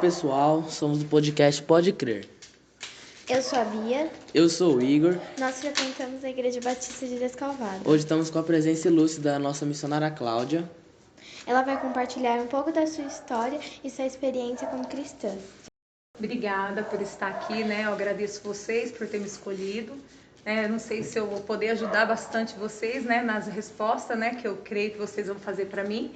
pessoal, somos do podcast Pode Crer. Eu sou a Bia. Eu sou o Igor. Nós frequentamos a Igreja Batista de Descalvado. Hoje estamos com a presença ilustre da nossa missionária Cláudia. Ela vai compartilhar um pouco da sua história e sua experiência como cristã. Obrigada por estar aqui, né? Eu agradeço vocês por ter me escolhido. Eu não sei se eu vou poder ajudar bastante vocês, né, nas respostas, né, que eu creio que vocês vão fazer para mim.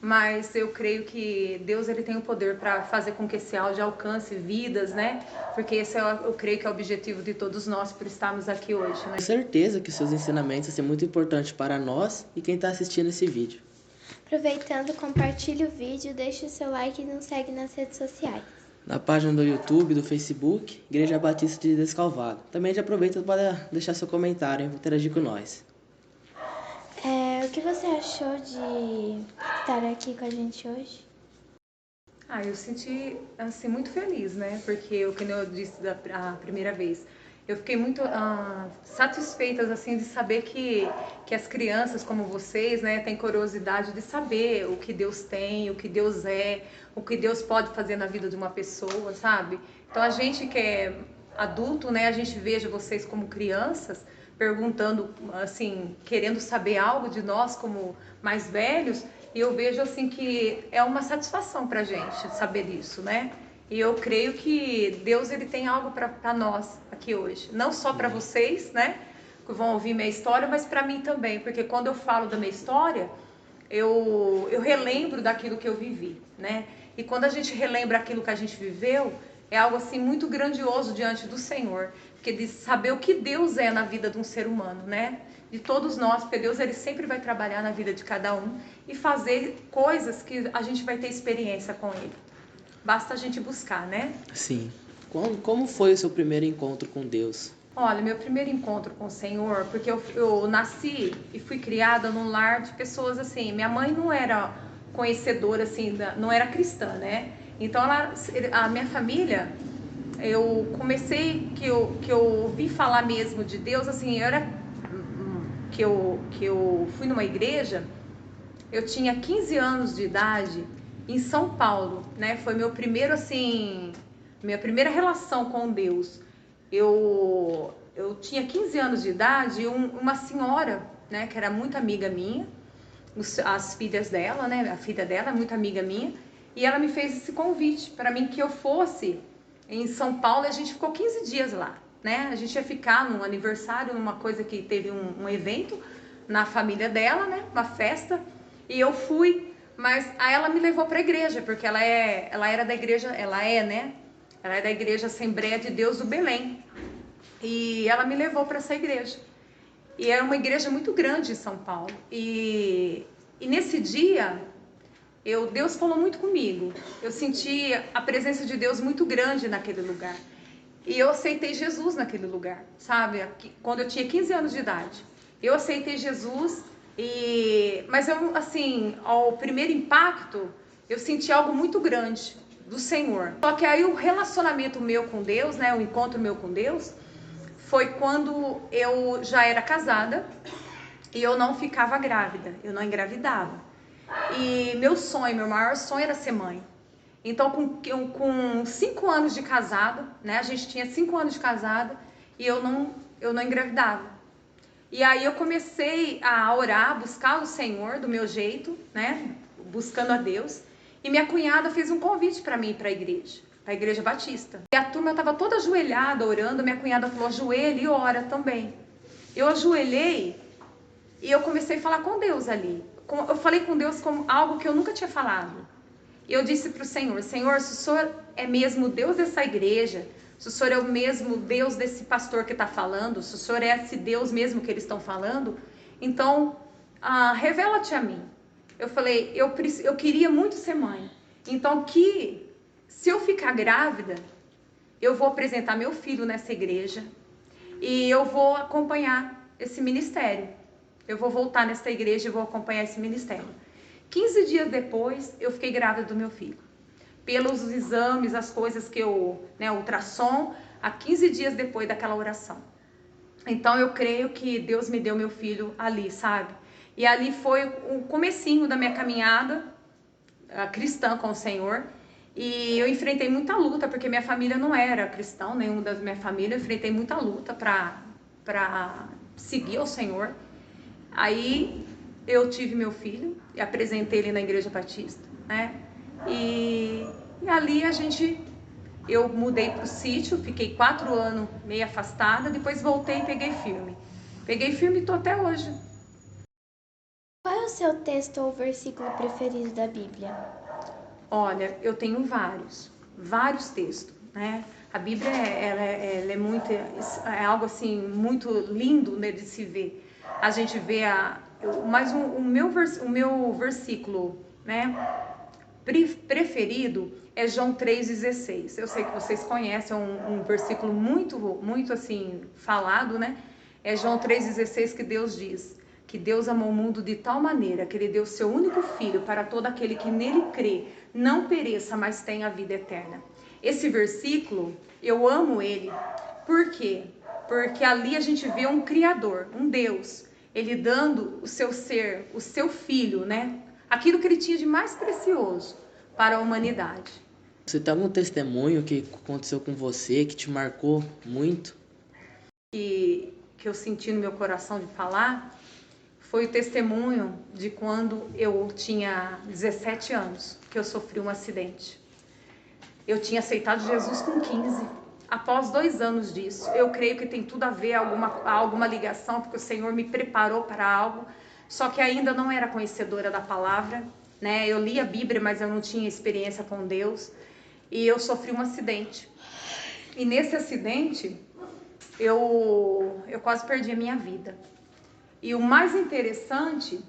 Mas eu creio que Deus ele tem o poder para fazer com que esse áudio alcance vidas, né? Porque esse eu creio que é o objetivo de todos nós por estarmos aqui hoje, né? Tenho certeza que seus ensinamentos vão ser muito importantes para nós e quem está assistindo esse vídeo. Aproveitando, compartilhe o vídeo, deixe o seu like e nos segue nas redes sociais. Na página do YouTube, do Facebook, Igreja Batista de Descalvado. Também já aproveita para deixar seu comentário e interagir com nós. O que você achou de estar aqui com a gente hoje? Eu senti assim muito feliz, né? Porque como eu disse a primeira vez, eu fiquei muito satisfeita assim de saber que as crianças como vocês, né, têm curiosidade de saber o que Deus tem, o que Deus é, o que Deus pode fazer na vida de uma pessoa, sabe? Então a gente que é adulto, né, a gente veja vocês como crianças perguntando assim, querendo saber algo de nós como mais velhos, e eu vejo assim que é uma satisfação pra gente saber disso, né? E eu creio que Deus ele tem algo para nós aqui hoje, não só para vocês, né, que vão ouvir minha história, mas para mim também, porque quando eu falo da minha história, eu relembro daquilo que eu vivi, né? E quando a gente relembra aquilo que a gente viveu, é algo assim muito grandioso diante do Senhor, porque de saber o que Deus é na vida de um ser humano, né? De todos nós, porque Deus ele sempre vai trabalhar na vida de cada um e fazer coisas que a gente vai ter experiência com Ele. Basta a gente buscar, né? Sim. Como foi o seu primeiro encontro com Deus? Olha, meu primeiro encontro com o Senhor, porque eu nasci e fui criada num lar de pessoas assim. Minha mãe não era conhecedora, assim, não era cristã, né? Então, a minha família, eu comecei, que eu ouvi falar mesmo de Deus, assim, que eu fui numa igreja, eu tinha 15 anos de idade, em São Paulo, né? Foi meu primeiro, assim, minha primeira relação com Deus. Eu tinha 15 anos de idade e uma senhora, né, que era muito amiga minha, as filhas dela, né, a filha dela é muito amiga minha, e ela me fez esse convite para mim que eu fosse em São Paulo, e a gente ficou 15 dias lá, né? A gente ia ficar num aniversário, numa coisa que teve um evento na família dela, né, uma festa, e eu fui, mas aí ela me levou para a igreja, porque ela era da igreja, né? Ela é da igreja Assembleia de Deus do Belém. E ela me levou para essa igreja. E era uma igreja muito grande em São Paulo. E nesse dia, Deus falou muito comigo. Eu senti a presença de Deus muito grande naquele lugar. E eu aceitei Jesus naquele lugar, sabe? Quando eu tinha 15 anos de idade. Eu aceitei Jesus, mas eu, assim, ao primeiro impacto, eu senti algo muito grande do Senhor. Só que aí o relacionamento meu com Deus, né, o encontro meu com Deus, foi quando eu já era casada e eu não ficava grávida, eu não engravidava. E meu maior sonho era ser mãe. Então, com 5 anos de casado, né, a gente tinha 5 anos de casada e eu não engravidava. E aí eu comecei a orar, buscar o Senhor do meu jeito, né, buscando a Deus. E minha cunhada fez um convite para mim para a Igreja Batista. E a turma estava toda ajoelhada, orando. Minha cunhada falou, ajoelha e ora também. Eu ajoelhei e eu comecei a falar com Deus ali. Eu falei com Deus como algo que eu nunca tinha falado. E eu disse para o Senhor, Senhor, se o Senhor é mesmo Deus dessa igreja, se o Senhor é o mesmo Deus desse pastor que está falando, se o Senhor é esse Deus mesmo que eles estão falando, então revela-te a mim. Eu falei, eu queria muito ser mãe. Então, se eu ficar grávida, eu vou apresentar meu filho nessa igreja e eu vou acompanhar esse ministério. Eu vou voltar nessa igreja e vou acompanhar esse ministério. 15 dias depois, eu fiquei grávida do meu filho. Pelos exames, as coisas que ultrassom, há 15 dias depois daquela oração. Então, eu creio que Deus me deu meu filho ali, sabe? E ali foi o comecinho da minha caminhada cristã com o Senhor. E eu enfrentei muita luta, porque minha família não era cristão, nenhum da minha família. Eu enfrentei muita luta para seguir ao Senhor. Aí eu tive meu filho e apresentei ele na Igreja Batista, né? E ali eu mudei para o sítio, fiquei 4 anos meio afastada, depois voltei e peguei firme. Peguei firme e tô até hoje. Qual é o seu texto ou versículo preferido da Bíblia? Olha, eu tenho vários textos, né? A Bíblia ela é muito, é algo assim muito lindo, né, de se ver. A gente vê mas o meu versículo, né, preferido é João 3,16. Eu sei que vocês conhecem, é um versículo muito assim falado, né? É João 3,16 que Deus diz que Deus amou o mundo de tal maneira que Ele deu seu único Filho para todo aquele que nele crê, não pereça, mas tenha a vida eterna. Esse versículo, eu amo ele. Por quê? Porque ali a gente vê um Criador, um Deus, Ele dando o seu ser, o seu Filho, né? Aquilo que Ele tinha de mais precioso para a humanidade. Você tem algum testemunho que aconteceu com você, que te marcou muito? Que eu senti no meu coração de falar, foi o testemunho de quando eu tinha 17 anos, que eu sofri um acidente. Eu tinha aceitado Jesus com 15. Após 2 anos disso, eu creio que tem tudo a ver, alguma ligação, porque o Senhor me preparou para algo, só que ainda não era conhecedora da palavra, né? Eu li a Bíblia, mas eu não tinha experiência com Deus, e eu sofri um acidente. E nesse acidente, eu quase perdi a minha vida. E o mais interessante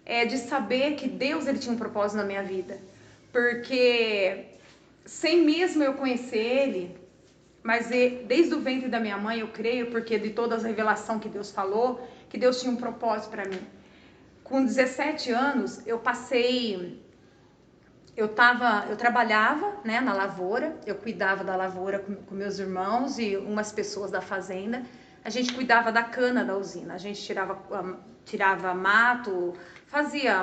é de saber que Deus ele tinha um propósito na minha vida. Porque sem mesmo eu conhecer Ele, mas desde o ventre da minha mãe eu creio, porque de toda a revelação que Deus falou, que Deus tinha um propósito para mim. Com 17 anos eu trabalhava, né, na lavoura, eu cuidava da lavoura com meus irmãos e umas pessoas da fazenda. A gente cuidava da cana da usina, a gente tirava mato,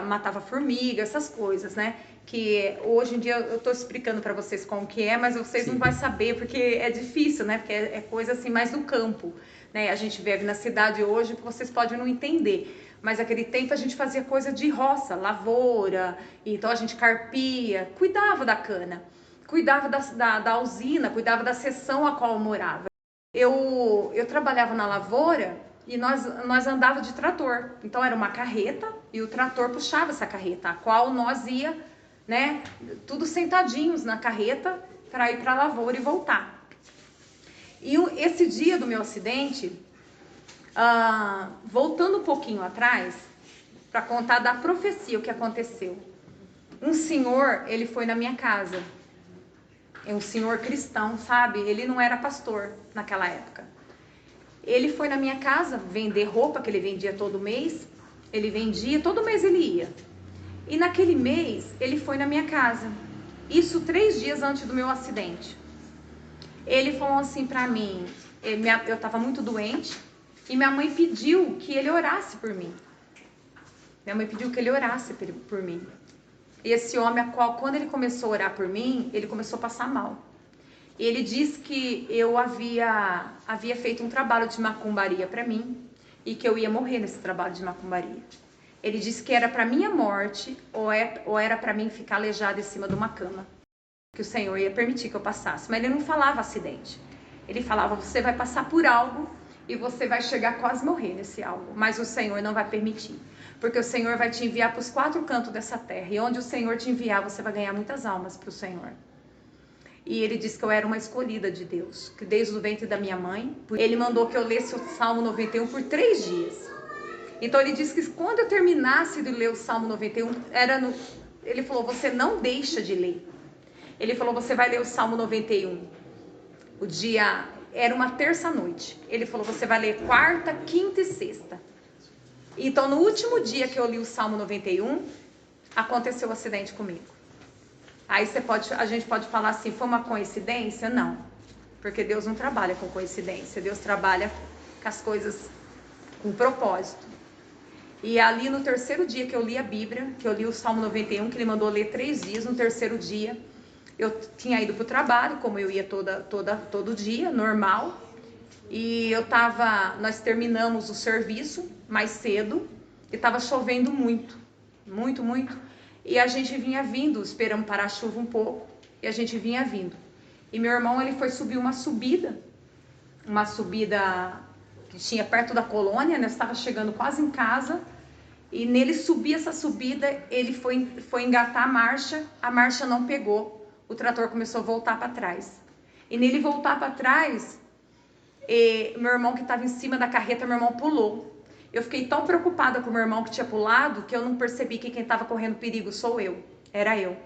matava formiga, essas coisas, né? Que hoje em dia eu tô explicando para vocês como que é, mas vocês Sim. não vão saber, porque é difícil, né? Porque é coisa assim mais do campo, né? A gente vive na cidade hoje, vocês podem não entender. Mas naquele tempo a gente fazia coisa de roça, lavoura, então a gente carpia, cuidava da cana, cuidava da usina, cuidava da seção a qual eu morava. Eu trabalhava na lavoura e nós andava de trator. Então era uma carreta e o trator puxava essa carreta, a qual nós ia, né, tudo sentadinhos na carreta para ir para a lavoura e voltar. E esse dia do meu acidente, voltando um pouquinho atrás, para contar da profecia o que aconteceu. Um senhor, ele foi na minha casa. É um senhor cristão, sabe? Ele não era pastor naquela época. Ele foi na minha casa vender roupa, que ele vendia todo mês. Ele vendia, todo mês ele ia. E naquele mês, ele foi na minha casa. Isso 3 dias antes do meu acidente. Ele falou assim pra mim, eu estava muito doente, e minha mãe pediu que ele orasse por mim. Minha mãe pediu que ele orasse por mim. E esse homem, quando ele começou a orar por mim, ele começou a passar mal. E ele disse que eu havia feito um trabalho de macumbaria para mim e que eu ia morrer nesse trabalho de macumbaria. Ele disse que era para minha morte ou era para mim ficar aleijada em cima de uma cama, que o Senhor ia permitir que eu passasse. Mas ele não falava acidente. Ele falava, você vai passar por algo e você vai chegar a quase morrer nesse algo, mas o Senhor não vai permitir. Porque o Senhor vai te enviar para os 4 cantos dessa terra. E onde o Senhor te enviar, você vai ganhar muitas almas para o Senhor. E ele disse que eu era uma escolhida de Deus. Que desde o ventre da minha mãe, ele mandou que eu lesse o Salmo 91 por 3 dias. Então ele disse que quando eu terminasse de ler o Salmo 91, ele falou, você não deixa de ler. Ele falou, você vai ler o Salmo 91. Era uma terça-noite. Ele falou, você vai ler quarta, quinta e sexta. Então, no último dia que eu li o Salmo 91, aconteceu o acidente comigo. Aí a gente pode falar assim, foi uma coincidência? Não, porque Deus não trabalha com coincidência, Deus trabalha com as coisas com propósito. E ali no 3º dia que eu li a Bíblia, que eu li o Salmo 91, que ele mandou ler 3 dias, no 3º dia, Eu tinha ido para o trabalho, como eu ia todo dia, normal. E nós terminamos o serviço mais cedo e estava chovendo muito, muito, muito. E a gente vinha vindo, esperamos parar a chuva um pouco, e a gente vinha vindo. E meu irmão, ele foi subir uma subida que tinha perto da colônia, né? Estava chegando quase em casa, e nele subir essa subida, ele foi engatar a marcha não pegou, o trator começou a voltar para trás. E nele voltar para trás, meu irmão que estava em cima da carreta, meu irmão pulou. Eu fiquei tão preocupada com o meu irmão que tinha pulado, que eu não percebi que quem estava correndo perigo era eu.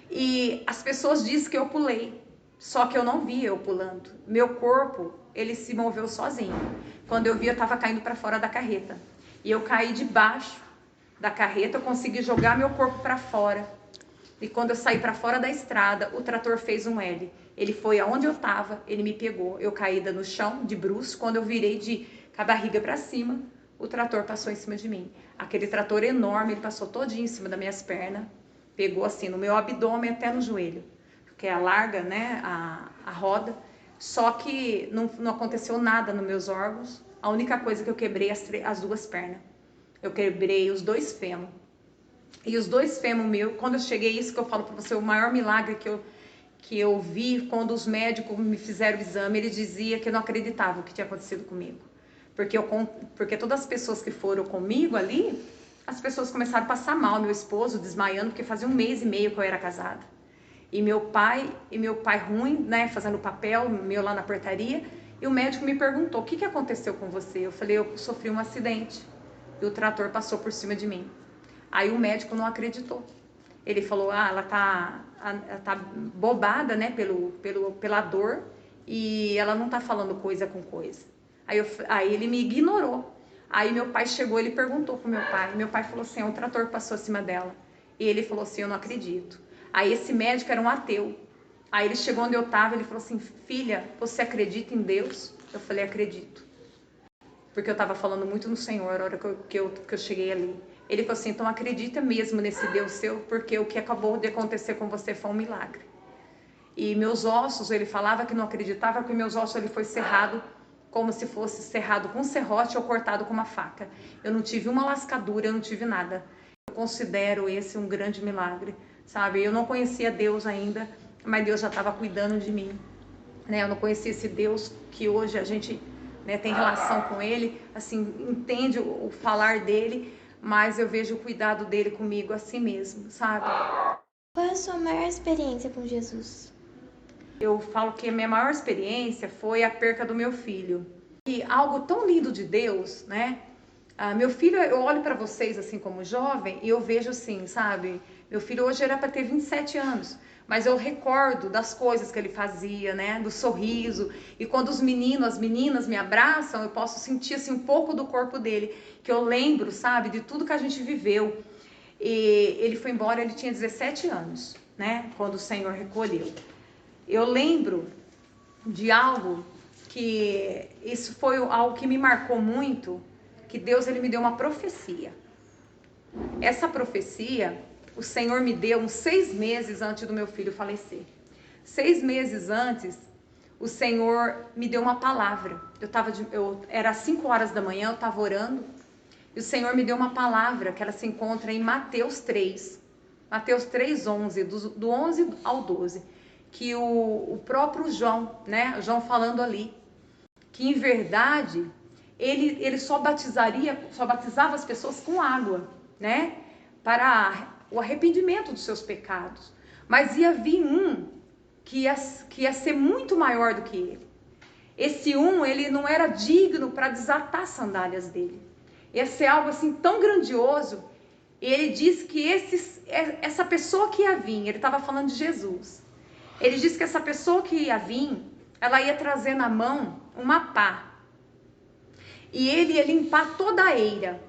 E as pessoas dizem que eu pulei, só que eu não vi eu pulando. Meu corpo, ele se moveu sozinho. Quando eu vi, eu estava caindo para fora da carreta. E eu caí debaixo da carreta, eu consegui jogar meu corpo para fora. E quando eu saí para fora da estrada, o trator fez um L. Ele foi aonde eu estava, ele me pegou. Eu caída no chão, de bruços. Quando eu virei com a barriga para cima, o trator passou em cima de mim. Aquele trator enorme, ele passou todinho em cima das minhas pernas. Pegou assim no meu abdômen até no joelho. Porque é larga, né, a roda. Só que não aconteceu nada nos meus órgãos. A única coisa que eu quebrei as duas pernas. Eu quebrei os 2 fêmur. E os 2 fêmur meus, quando eu cheguei, isso que eu falo para você, o maior milagre que eu vi, quando os médicos me fizeram o exame, ele dizia que eu não acreditava o que tinha acontecido comigo. Porque todas as pessoas que foram comigo ali, as pessoas começaram a passar mal, meu esposo desmaiando, porque fazia 1 mês e meio que eu era casada. E meu pai ruim, né, fazendo papel meu lá na portaria, e o médico me perguntou: o que aconteceu com você? Eu falei: eu sofri um acidente e o trator passou por cima de mim. Aí o médico não acreditou. Ele falou: ela tá bobada, né, pela dor, e ela não tá falando coisa com coisa. Aí ele me ignorou. Aí meu pai chegou, ele perguntou pro meu pai. Meu pai falou assim: o trator passou acima dela. E ele falou assim: eu não acredito. Aí esse médico era um ateu. Aí ele chegou onde eu tava, ele falou assim: filha, você acredita em Deus? Eu falei: acredito. Porque eu tava falando muito no Senhor na hora que eu cheguei ali. Ele falou assim: então acredita mesmo nesse Deus seu, porque o que acabou de acontecer com você foi um milagre. E meus ossos, ele falava que não acreditava, porque meus ossos ele foi serrado como se fosse serrado com um serrote ou cortado com uma faca. Eu não tive uma lascadura, eu não tive nada. Eu considero esse um grande milagre, sabe? Eu não conhecia Deus ainda, mas Deus já estava cuidando de mim, né? Eu não conhecia esse Deus que hoje a gente, né, tem relação com ele, assim, entende o falar dele, mas eu vejo o cuidado dele comigo assim mesmo, sabe? Qual é a sua maior experiência com Jesus? Eu falo que a minha maior experiência foi a perca do meu filho. E algo tão lindo de Deus, né? Meu filho, eu olho para vocês assim como jovem e eu vejo assim, sabe? Meu filho hoje era para ter 27 anos, mas eu recordo das coisas que ele fazia, né? Do sorriso. E quando as meninas me abraçam, eu posso sentir assim um pouco do corpo dele, que eu lembro, sabe? De tudo que a gente viveu. E ele foi embora, ele tinha 17 anos, né? Quando o Senhor recolheu. Eu lembro de algo que isso foi algo que me marcou muito, que Deus ele me deu uma profecia. Essa profecia o Senhor me deu uns 6 meses antes do meu filho falecer. 6 meses antes, o Senhor me deu uma palavra. Era 5 horas da manhã, eu estava orando, e o Senhor me deu uma palavra que ela se encontra em Mateus 3. Mateus 3:11, do 11 ao 12. Que o próprio João, né? João falando ali, que em verdade ele só batizava as pessoas com água, né? Para o arrependimento dos seus pecados. Mas ia vir um que ia ser muito maior do que ele. Esse ele não era digno para desatar as sandálias dele. Ia ser algo assim tão grandioso. E ele disse que essa pessoa que ia vir, ele estava falando de Jesus. Ele disse que essa pessoa que ia vir, ela ia trazer na mão uma pá. E ele ia limpar toda a eira.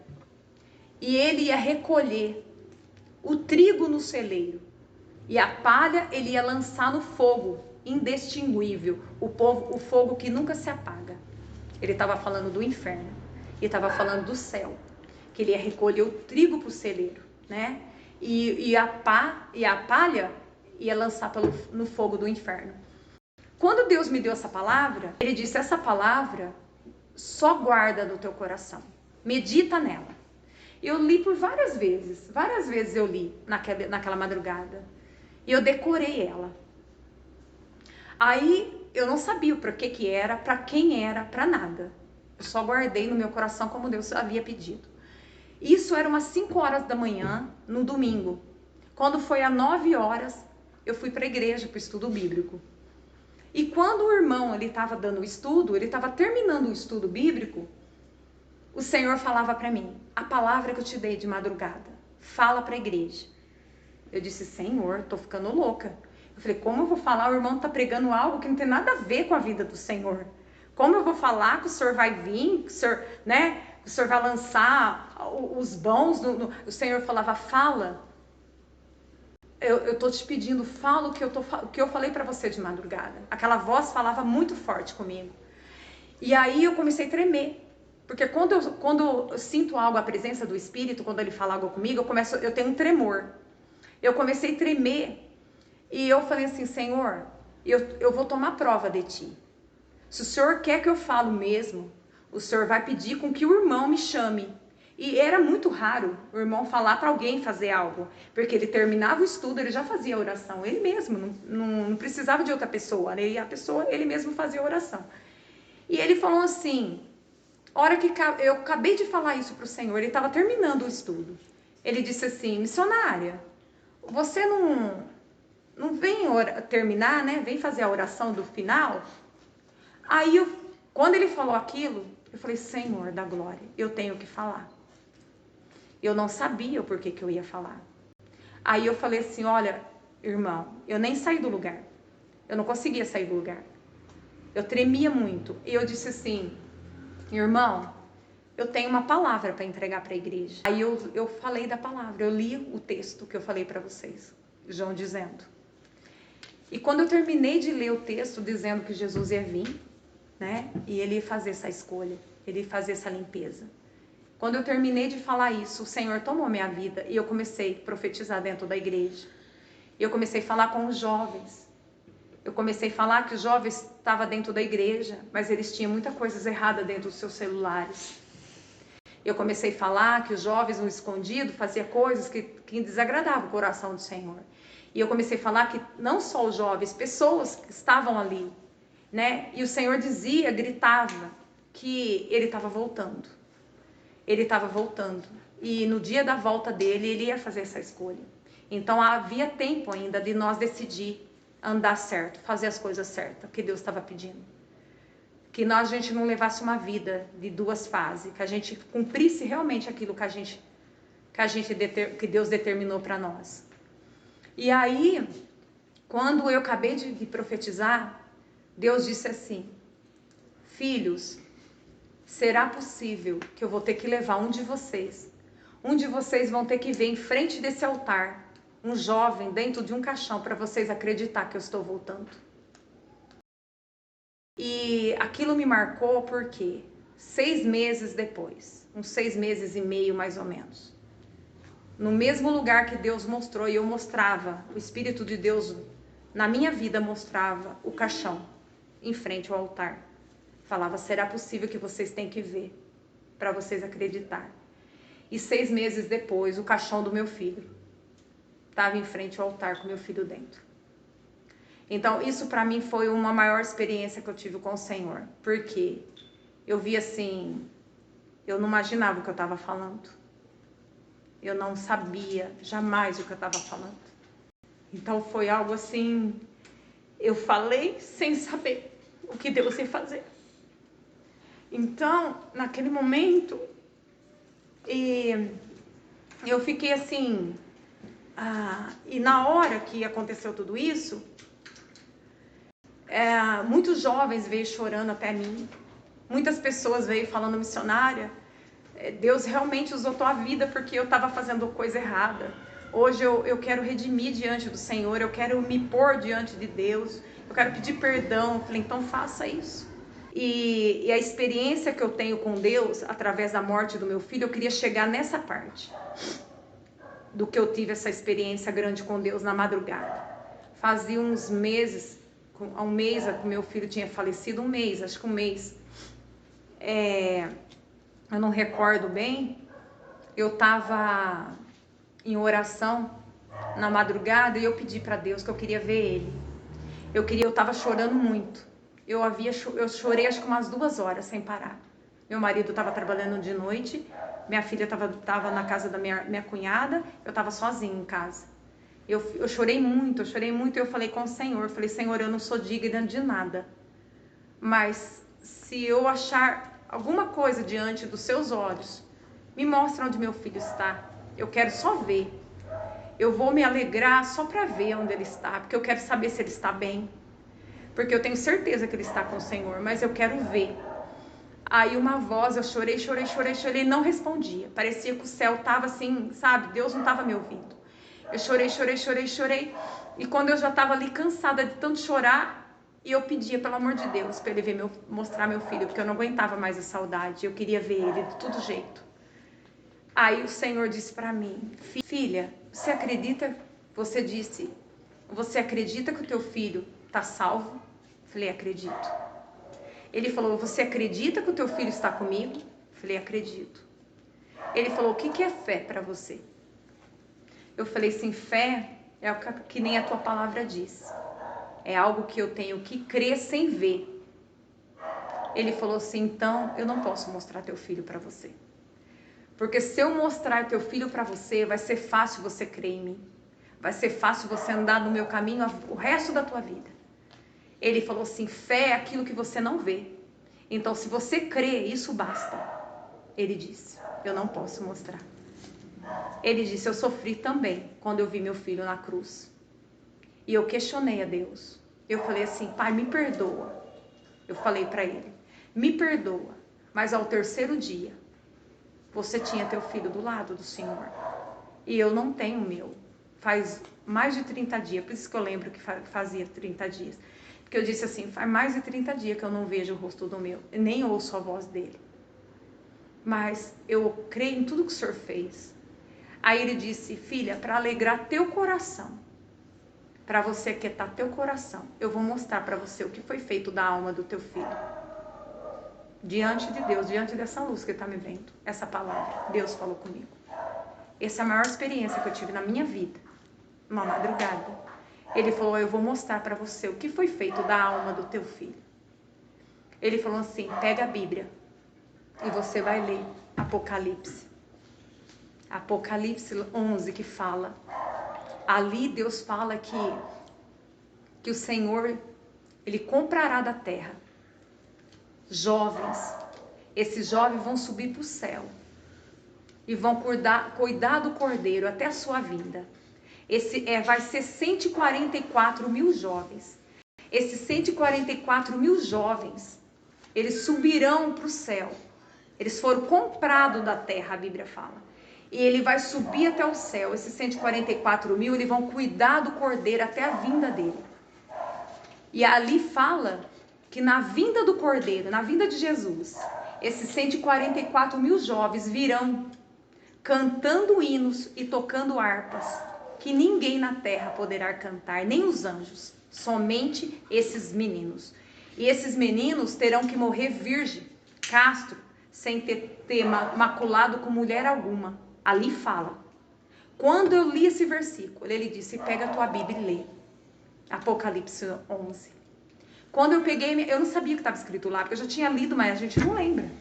E ele ia recolher o trigo no celeiro. E a palha ele ia lançar no fogo indextinguível. O fogo que nunca se apaga. Ele estava falando do inferno. Ele estava falando do céu. Que ele ia recolher o trigo para o celeiro, né? E a palha ia lançar no fogo do inferno. Quando Deus me deu essa palavra, ele disse, essa palavra só guarda no teu coração, medita nela. Eu li por várias vezes eu li naquela madrugada, e eu decorei ela. Aí eu não sabia para que era, para quem era, para nada. Eu só guardei no meu coração como Deus havia pedido. Isso era umas 5 horas da manhã, no domingo. Quando foi às 9 horas, eu fui para a igreja para o estudo bíblico. E quando o irmão estava dando o estudo, ele estava terminando o estudo bíblico, o Senhor falava para mim, a palavra que eu te dei de madrugada, fala para a igreja. Eu disse, Senhor, estou ficando louca. Eu falei, como eu vou falar? O irmão está pregando algo que não tem nada a ver com a vida do Senhor. Como eu vou falar que o Senhor vai vir, que o Senhor, né, o Senhor vai lançar os bons? O Senhor falava, fala. Eu estou te pedindo, fala o que eu falei para você de madrugada. Aquela voz falava muito forte comigo. E aí eu comecei a tremer. Porque quando eu sinto algo, a presença do Espírito, quando ele fala algo comigo, eu tenho um tremor. Eu comecei a tremer. E eu falei assim, Senhor, eu vou tomar prova de ti. Se o Senhor quer que eu falo mesmo, o Senhor vai pedir com que o irmão me chame. E era muito raro o irmão falar para alguém fazer algo, porque ele terminava o estudo, ele já fazia a oração, ele mesmo, não precisava de outra pessoa, ele mesmo fazia a oração. E ele falou assim, hora que eu acabei de falar isso para o Senhor, ele estava terminando o estudo, ele disse assim, missionária, você não vem terminar, né? Vem fazer a oração do final? Aí, quando ele falou aquilo, eu falei, Senhor da glória, eu tenho que falar. Eu não sabia o porquê que eu ia falar. Aí eu falei assim, olha, irmão, eu nem saí do lugar. Eu não conseguia sair do lugar. Eu tremia muito. E eu disse assim, irmão, eu tenho uma palavra para entregar para a igreja. Aí eu falei da palavra, eu li o texto que eu falei para vocês, João dizendo. E quando eu terminei de ler o texto dizendo que Jesus ia vir, né, e ele ia fazer essa escolha, ele ia fazer essa limpeza. Quando eu terminei de falar isso, o Senhor tomou minha vida e eu comecei a profetizar dentro da igreja. Eu comecei a falar com os jovens. Eu comecei a falar que os jovens estavam dentro da igreja, mas eles tinham muita coisa errada dentro dos seus celulares. Eu comecei a falar que os jovens no escondido faziam coisas que desagradavam o coração do Senhor. E eu comecei a falar que não só os jovens, pessoas que estavam ali, né? E o Senhor dizia, gritava, que Ele estava voltando. Ele estava voltando. E no dia da volta dele, Ele ia fazer essa escolha. Então havia tempo ainda de nós decidir andar certo, fazer as coisas certas, que Deus estava pedindo. Que a gente não levasse uma vida de 2 fases, que a gente cumprisse realmente aquilo que Deus determinou para nós. E aí, quando eu acabei de profetizar, Deus disse assim, filhos, será possível que eu vou ter que levar um de vocês vão ter que ver em frente desse altar, um jovem dentro de um caixão para vocês acreditar que eu estou voltando. E aquilo me marcou porque 6 meses depois, uns 6 meses e meio mais ou menos, no mesmo lugar que Deus mostrou e eu mostrava, o Espírito de Deus na minha vida mostrava o caixão em frente ao altar. Falava, será possível que vocês têm que ver para vocês acreditar. E 6 meses depois, o caixão do meu filho estava em frente ao altar com meu filho dentro. Então, isso para mim foi uma maior experiência que eu tive com o Senhor. Porque eu vi assim, eu não imaginava o que eu estava falando. Eu não sabia jamais o que eu estava falando. Então, foi algo assim, eu falei sem saber o que Deus ia fazer. Então, naquele momento, eu fiquei assim, e na hora que aconteceu tudo isso, muitos jovens veio chorando até mim, muitas pessoas veio falando, missionária, Deus realmente usou tua vida porque eu estava fazendo coisa errada. Hoje eu quero redimir diante do Senhor, eu quero me pôr diante de Deus, eu quero pedir perdão. Eu falei, então faça isso. E a experiência que eu tenho com Deus, através da morte do meu filho, eu queria chegar nessa parte. Do que eu tive essa experiência grande com Deus na madrugada. fazia uns meses, há um mês, que meu filho tinha falecido, acho que um mês. Eu não recordo bem, eu estava em oração na madrugada e eu pedi para Deus que eu queria ver ele. Eu estava chorando muito. Eu chorei acho que umas 2 horas sem parar. Meu marido estava trabalhando de noite, minha filha estava na casa da minha cunhada, eu estava sozinha em casa. Eu chorei muito, e eu falei com o Senhor, Senhor, eu não sou digna de nada, mas se eu achar alguma coisa diante dos seus olhos, me mostra onde meu filho está, eu quero só ver, eu vou me alegrar só para ver onde ele está, porque eu quero saber se ele está bem, porque eu tenho certeza que ele está com o Senhor, mas eu quero ver. Aí uma voz, eu chorei, e não respondia, parecia que o céu estava assim, sabe, Deus não estava me ouvindo. Eu chorei, e quando eu já estava ali cansada de tanto chorar, e eu pedia, pelo amor de Deus, para ele mostrar meu filho, porque eu não aguentava mais a saudade, eu queria ver ele de todo jeito. Aí o Senhor disse para mim, filha, você acredita que o teu filho está salvo? Falei, acredito. Ele falou, você acredita que o teu filho está comigo? Falei, acredito. Ele falou, o que é fé para você? Eu falei assim, fé é o que nem a tua palavra diz. É algo que eu tenho que crer sem ver. Ele falou assim, então eu não posso mostrar teu filho para você. Porque se eu mostrar teu filho para você, vai ser fácil você crer em mim. Vai ser fácil você andar no meu caminho o resto da tua vida. Ele falou assim, fé é aquilo que você não vê. Então se você crê, isso basta. Ele disse, eu não posso mostrar. Ele disse, eu sofri também quando eu vi meu filho na cruz. E eu questionei a Deus. Eu falei assim, pai, me perdoa. Eu falei para ele, me perdoa, mas ao 3º dia, você tinha teu filho do lado do Senhor. E eu não tenho o meu. Faz mais de 30 dias, por isso que eu lembro que fazia 30 dias. Porque eu disse assim, faz mais de 30 dias que eu não vejo o rosto do meu, nem ouço a voz dele. Mas eu creio em tudo que o Senhor fez. Aí ele disse, filha, para alegrar teu coração, para você aquietar teu coração, eu vou mostrar para você o que foi feito da alma do teu filho. Diante de Deus, diante dessa luz que está me vendo, essa palavra, Deus falou comigo. Essa é a maior experiência que eu tive na minha vida, uma madrugada. Ele falou, eu vou mostrar para você o que foi feito da alma do teu filho. Ele falou assim, pega a Bíblia e você vai ler Apocalipse. Apocalipse 11 que fala, ali Deus fala que o Senhor, Ele comprará da terra jovens, esses jovens vão subir para o céu e vão cuidar do Cordeiro até a sua vinda. Vai ser 144 mil jovens. Esses 144 mil jovens, eles subirão para o céu. Eles foram comprados da terra, a Bíblia fala. E ele vai subir até o céu. Esses 144 mil, eles vão cuidar do Cordeiro até a vinda dele. E ali fala que na vinda do Cordeiro, na vinda de Jesus, esses 144 mil jovens virão cantando hinos e tocando harpas, que ninguém na terra poderá cantar, nem os anjos, somente esses meninos. E esses meninos terão que morrer virgem, castro, sem ter maculado com mulher alguma. Ali fala. Quando eu li esse versículo, ele disse, pega a tua Bíblia e lê. Apocalipse 11. Quando eu peguei, eu não sabia o que estava escrito lá, porque eu já tinha lido, mas a gente não lembra.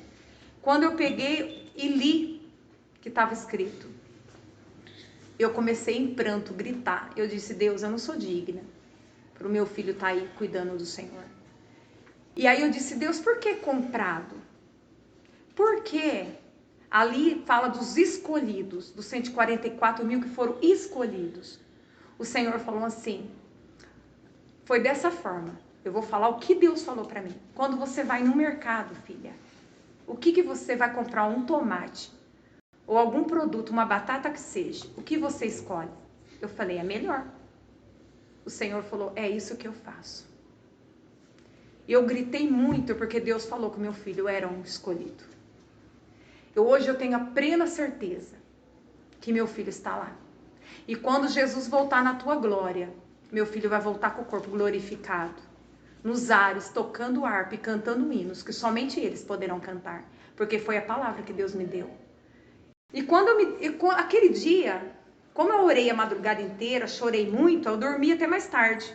Quando eu peguei e li o que estava escrito, eu comecei em pranto, gritar. Eu disse, Deus, eu não sou digna para o meu filho estar aí cuidando do Senhor. E aí eu disse, Deus, por que comprado? Por que? Ali fala dos escolhidos, dos 144 mil que foram escolhidos. O Senhor falou assim, foi dessa forma. Eu vou falar o que Deus falou para mim. Quando você vai no mercado, filha, o que você vai comprar? Um tomate ou algum produto, uma batata que seja, o que você escolhe? Eu falei, é melhor. O Senhor falou, é isso que eu faço. E eu gritei muito porque Deus falou que meu filho era um escolhido. Hoje eu tenho a plena certeza que meu filho está lá. E quando Jesus voltar na tua glória, meu filho vai voltar com o corpo glorificado, nos ares, tocando harpa e cantando hinos, que somente eles poderão cantar, porque foi a palavra que Deus me deu. E aquele dia, como eu orei a madrugada inteira, chorei muito, eu dormi até mais tarde.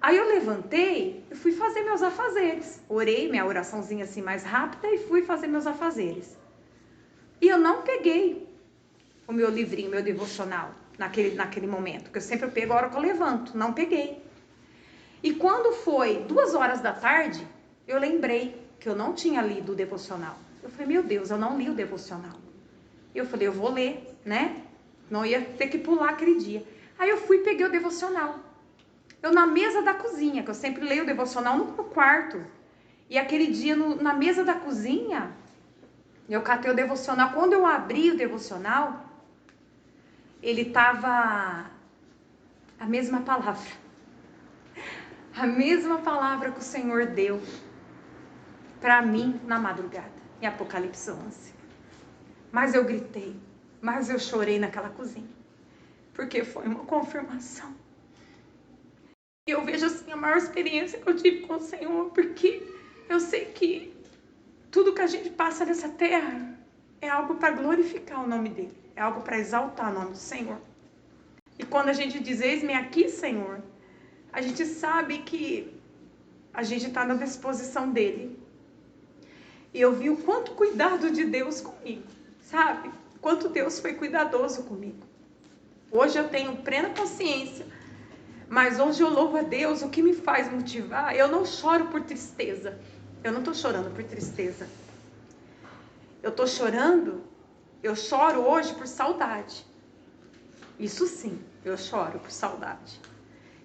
Aí eu levantei e fui fazer meus afazeres. Orei minha oraçãozinha assim mais rápida e fui fazer meus afazeres. E eu não peguei o meu livrinho, meu devocional, naquele momento, que eu sempre pego a hora que eu levanto, não peguei. E quando foi 2 horas da tarde, eu lembrei que eu não tinha lido o devocional. Eu falei, meu Deus, eu não li o devocional. Eu falei, eu vou ler, né? Não ia ter que pular aquele dia. Aí eu fui e peguei o devocional. Eu na mesa da cozinha, que eu sempre leio o devocional no quarto. E aquele dia, na mesa da cozinha, eu catei o devocional. Quando eu abri o devocional, ele tava a mesma palavra. A mesma palavra que o Senhor deu para mim na madrugada, em Apocalipse 11. Mas eu gritei, mas eu chorei naquela cozinha, porque foi uma confirmação. E eu vejo assim a maior experiência que eu tive com o Senhor, porque eu sei que tudo que a gente passa nessa terra é algo para glorificar o nome dele, é algo para exaltar o nome do Senhor. E quando a gente diz, eis-me aqui, Senhor, a gente sabe que a gente está na disposição dele. E eu vi o quanto cuidado de Deus comigo, sabe? Quanto Deus foi cuidadoso comigo. Hoje eu tenho plena consciência, mas hoje eu louvo a Deus. O que me faz motivar, eu não choro por tristeza. Eu não estou chorando por tristeza. Eu choro hoje por saudade. Isso sim, eu choro por saudade.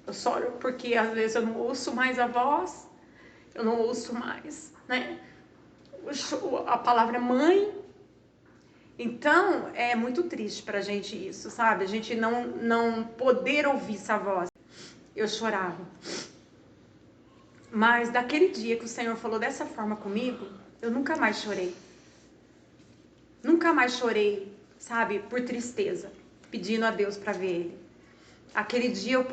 Eu choro porque às vezes eu não ouço mais a voz, eu não ouço mais, né? A palavra mãe. Então é muito triste pra gente isso, sabe? A gente não poder ouvir essa voz. Eu chorava. Mas daquele dia que o Senhor falou dessa forma comigo, eu nunca mais chorei. Nunca mais chorei, sabe? Por tristeza, pedindo a Deus para ver Ele. Aquele dia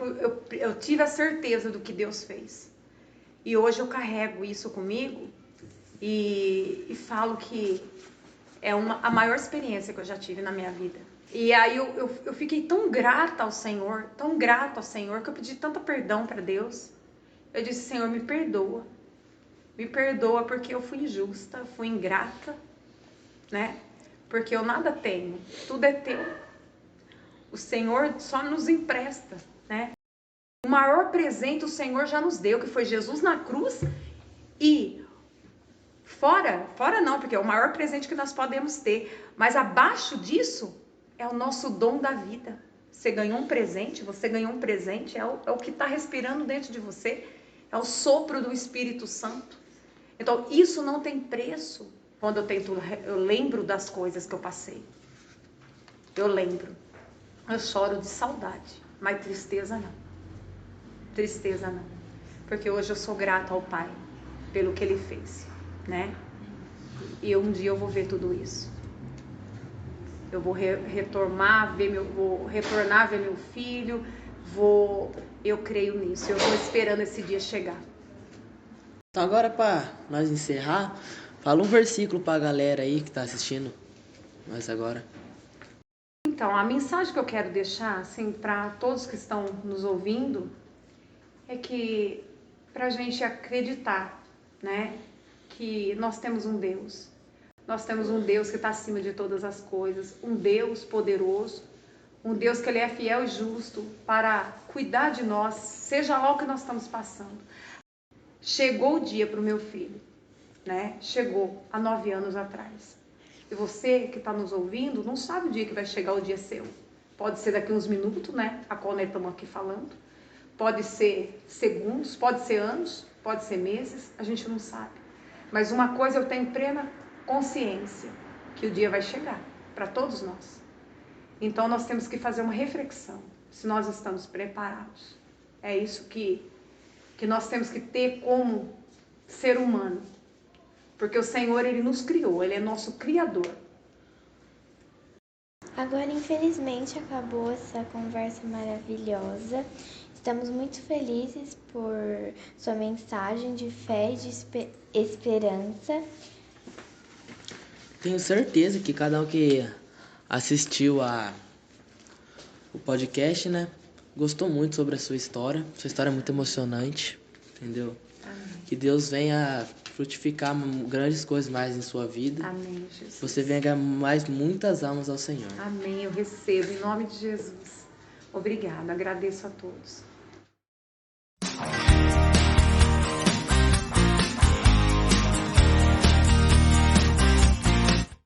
eu tive a certeza do que Deus fez. E hoje eu carrego isso comigo e falo que é a maior experiência que eu já tive na minha vida. E aí eu fiquei tão grata ao Senhor, que eu pedi tanto perdão para Deus. Eu disse, Senhor, me perdoa porque eu fui injusta, fui ingrata, né? Porque eu nada tenho, tudo é teu. O Senhor só nos empresta, né? O maior presente o Senhor já nos deu, que foi Jesus na cruz. E fora não, porque é o maior presente que nós podemos ter. Mas abaixo disso é o nosso dom da vida. Você ganhou um presente, é o que está respirando dentro de você. É o sopro do Espírito Santo. Então isso não tem preço. Quando eu lembro das coisas que eu passei. Eu lembro. Eu choro de saudade, mas tristeza não. Tristeza não. Porque hoje eu sou grata ao Pai pelo que Ele fez, né? E um dia eu vou ver tudo isso. Eu vou retornar, ver meu filho. Eu creio nisso. Eu vou esperando esse dia chegar. Então agora, para nós encerrar, fala um versículo para a galera aí que está assistindo nós agora. Então, a mensagem que eu quero deixar, assim, para todos que estão nos ouvindo, é que para a gente acreditar, né, que nós temos um Deus. Nós temos um Deus que está acima de todas as coisas, um Deus poderoso, um Deus que Ele é fiel e justo para cuidar de nós, seja lá o que nós estamos passando. Chegou o dia para o meu filho, né? Chegou há 9 anos atrás. E você que está nos ouvindo, não sabe o dia que vai chegar o dia seu. Pode ser daqui uns minutos, né? A qual nós estamos aqui falando. Pode ser segundos, pode ser anos, pode ser meses, a gente não sabe. Mas uma coisa eu tenho plena consciência, que o dia vai chegar para todos nós. Então nós temos que fazer uma reflexão, se nós estamos preparados. É isso que nós temos que ter como ser humano. Porque o Senhor, Ele nos criou, Ele é nosso Criador. Agora, infelizmente, acabou essa conversa maravilhosa. Estamos muito felizes por sua mensagem de fé e de esperança. Tenho certeza que cada um que assistiu o podcast, né, gostou muito sobre a sua história. Sua história é muito emocionante, entendeu? Amém. Que Deus venha frutificar grandes coisas mais em sua vida. Amém, Jesus. Você venha ganhar mais muitas almas ao Senhor. Amém, eu recebo em nome de Jesus. Obrigada, agradeço a todos.